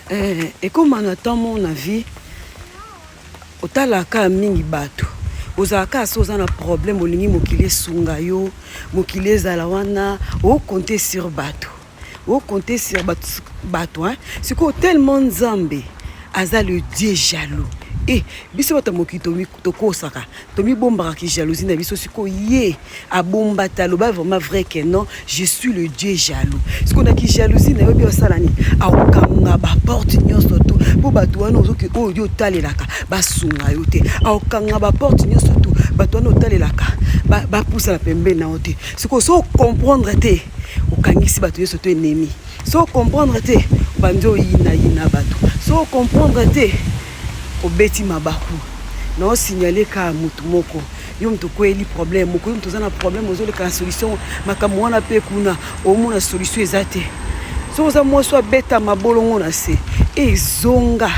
Et comme on attend mon avis, autant la cas mingi bato. Ozaka soza na problème olingi mokile sunga yo, mokile zalawana, o compter sur bato. O compter sur bato hein. C'est quoi tellement nzambe aza le Dieu jaloux. Eh, biso bata mokito mi toko saka. Tomi bomba ki jalousie na biso siko ye a bomba taloba vraiment vrai que non, je suis le Dieu jaloux. Ce qu'on a qui jalousie na yobi osalani. A okanga ba porte nyonso to. Po bato wana ozoki o yo talelaka ba sunga yo te. A okanga ba porte nyonso to. Bato wana otalelaka ba poussa la pembe na ote. Ce qu'on so comprendre te. Okangisi bato nyonso to ennemi. So comprendre te. Banzo yina bato. So comprendre te. Obeti mabaku na signaler ka mutu moko yo mtu kweli problème moko yo mtu zana problème ozo le ka solution makambo wana pe kuna omona solution ezate so za mo so beta mabolongo na se ezonga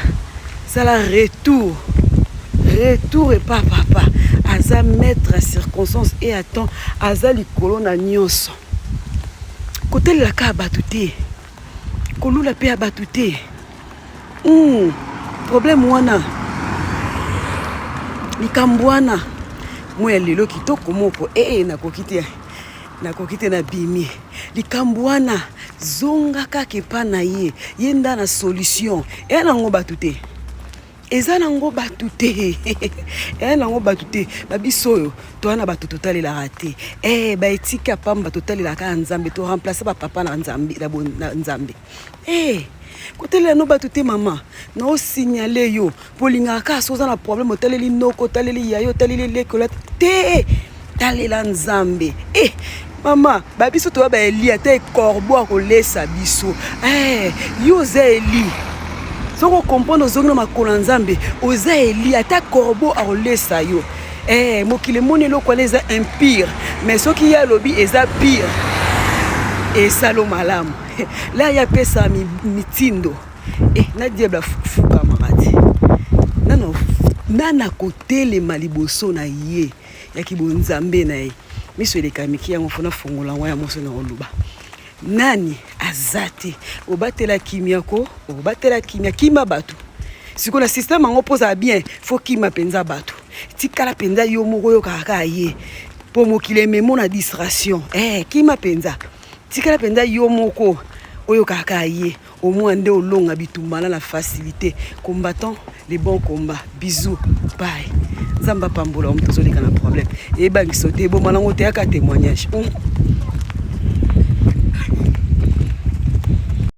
sala retour et papa aza mettre à circonstance et attend aza likolo na nyonso côté la ka batute kolula pe abatute problème wana likambwana mwe lelo kitoko moko nakokite na bimi likambwana zonga kake pa na ye yenda na solution nango batute eza nango batute nango batute babisoyo to ana batu totale la raté ba etika pamba totale la ka nzambe to remplacer ba papa na nzambe na nzambe kotele no batute mama na o signaler yo polinga ka soza na problème otaleli noko taleli yayo taleli lekola te talela nzambe mama babiso to ba elia te corbeau ko lesa biso yo za eli soko comprendre ozonga makolo nzambe oza eli ata corbeau a lesa yo mokile moni loko leza impire mais soki ya lobi eza pire et salo malamu là ya pesa mitindo na diable fuka maradi nana kotele maliboso na ye ya kibonzambe na ye miso le kamiki yango fona fongola ngwa ya moso na oluba nani azate obatela kimiako obatela kima batu siko na système ngo posa bien faut kima penza batu tikala penza yo moko yo kaka ye po mokile memo na distraction kima penza tikala penza yo moko oyo kaka ye au moins nde olonga bitumana la facilité combattant les bons combats bisous bye zamba pambola on tozolika na problème et bangi sauter bon malango te aka témoignage